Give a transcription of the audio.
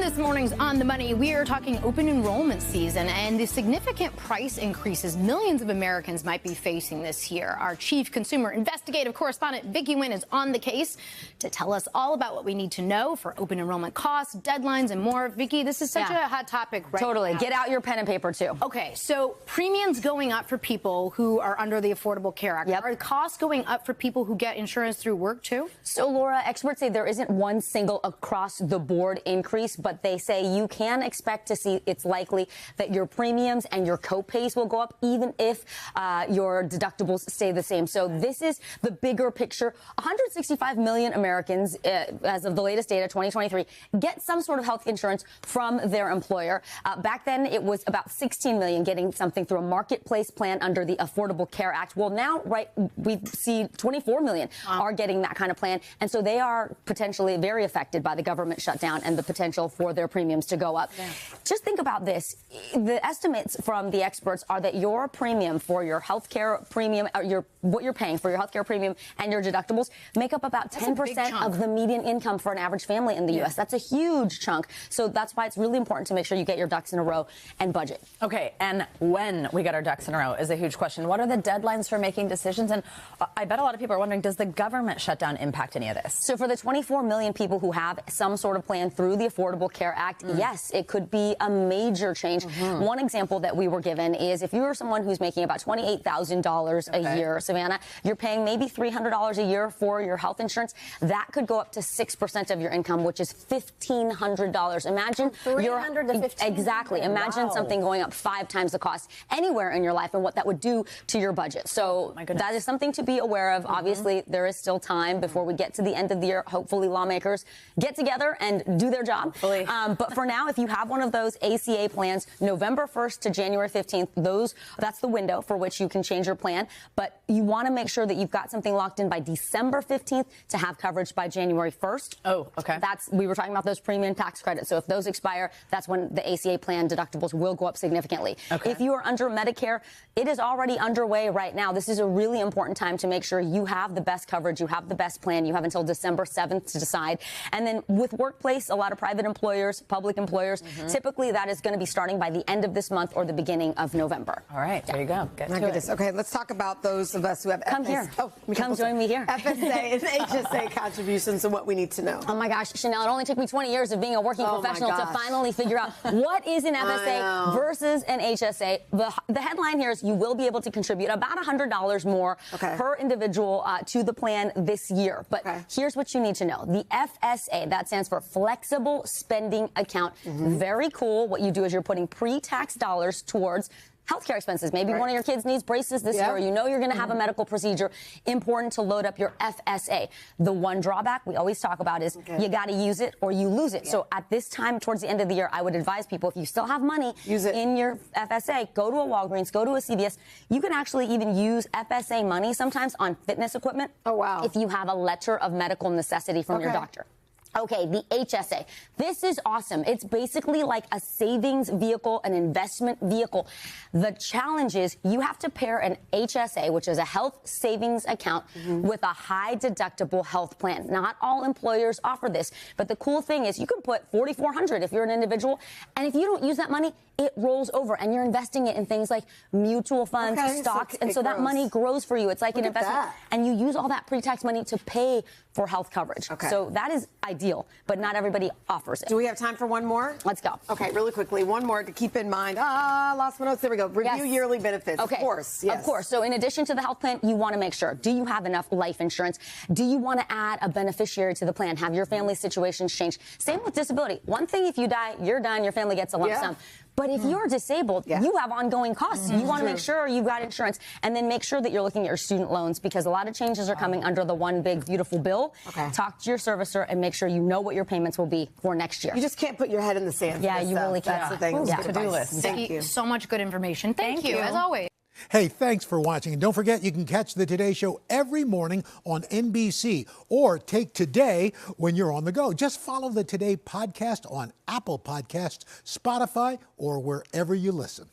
this morning's On the Money, we are talking open enrollment season and the significant price increases millions of Americans might be facing this year. Our chief consumer investigative correspondent, Vicki Nguyen, is on the case to tell us all about what we need to know for open enrollment costs, deadlines, and more. Vicki, this is such a hot topic right Totally. now. Get out your pen and paper, too. Okay, so premiums going up for people who are under the Affordable Care Act. Yep. Are costs going up for people who get insurance through work, too? So, Laura, experts say there isn't one single across-the-board increase, but they say you can expect to see it's likely that your premiums and your copays will go up even if your deductibles stay the same. So this is the bigger picture. 165 million Americans, as of the latest data, 2023, get some sort of health insurance from their employer. Back then, it was about 16 million getting something through a marketplace plan under the Affordable Care Act. Well, now, we see 24 million are getting that kind of plan. And so they are potentially very affected by the government shutdown and the potential for their premiums to go up. Yeah. Just think about this. The estimates from the experts are that your premium for your health care premium, what you're paying for your health care premium and your deductibles make up about 10% of the median income for an average family in the U.S. That's a huge chunk. So that's why it's really important to make sure you get your ducks in a row and budget. Okay, and when we get our ducks in a row is a huge question. What are the deadlines for making decisions? And I bet a lot of people are wondering, does the government shutdown impact any of this? So for the 24 million people who have some sort of plan through the Affordable Care Act, yes, it could be a major change. One example that we were given is if you're someone who's making about $28,000 a year, Savannah, you're paying maybe $300 a year for your health insurance. That could go up to 6% of your income, which is $1,500. Imagine $300 to $1,500. Exactly. Imagine something going up 5 times the cost anywhere in your life and what that would do to your budget. So that is something to be aware of. Obviously, there is still time before we get to the end of the year. Hopefully, lawmakers get together and do their job. But for now, if you have one of those ACA plans, November 1st to January 15th, that's the window for which you can change your plan. But you want to make sure that you've got something locked in by December 15th to have coverage by January 1st. Oh, okay. We were talking about those premium tax credits. So if those expire, that's when the ACA plan deductibles will go up significantly. Okay. If you are under Medicare, it is already underway right now. This is a really important time to make sure you have the best coverage, you have the best plan. You have until December 7th to decide. And then with workplace, a lot of private employers, public employers, typically that is going to be starting by the end of this month or the beginning of November. All right, there you go. Get to it. Okay, let's talk about those of us who have Come here. Come join me here. FSA and HSA contributions and what we need to know. Oh my gosh, Chanel, it only took me 20 years of being a working professional to finally figure out what is an FSA versus an HSA. The headline here is you will be able to contribute about $100 more per individual to the plan this year. But here's what you need to know. The FSA, that stands for Flexible Spending Account. Very cool. What you do is you're putting pre-tax dollars towards healthcare expenses. Maybe one of your kids needs braces this year, or you know you're going to have a medical procedure. Important to load up your FSA. The one drawback we always talk about is you got to use it or you lose it. So at this time, towards the end of the year, I would advise people, if you still have money in your FSA, go to a Walgreens, go to a CVS. You can actually even use FSA money sometimes on fitness equipment. Oh, wow. If you have a letter of medical necessity from your doctor. Okay, the HSA. This is awesome. It's basically like a savings vehicle, an investment vehicle. The challenge is you have to pair an HSA, which is a health savings account, with a high deductible health plan. Not all employers offer this, but the cool thing is you can put $4,400 if you're an individual, and if you don't use that money, it rolls over, and you're investing it in things like mutual funds, stocks, and so that money grows for you. It's like an investment, and you use all that pre-tax money to pay for health coverage. So that is ideal, but not everybody offers it. Do we have time for one more? Let's go. Okay, really quickly, one more to keep in mind. Lost my notes. There we go. Review yearly benefits. Okay. Of course. Of course. So in addition to the health plan, you want to make sure, do you have enough life insurance? Do you want to add a beneficiary to the plan? Have your family situations changed? Same with disability. One thing, if you die, you're done. Your family gets a lump sum. But if you're disabled, you have ongoing costs. You want to make sure you've got insurance, and then make sure that you're looking at your student loans, because a lot of changes are coming under the one big beautiful bill. Talk to your servicer and make sure you know what your payments will be for next year. You just can't put your head in the sand. Yeah, you really can't. That's the thing. To-do list. Thank you. So much good information. Thank you, as always. Hey, thanks for watching. And don't forget, you can catch the Today Show every morning on NBC, or take Today when you're on the go. Just follow the Today podcast on Apple Podcasts, Spotify, or wherever you listen.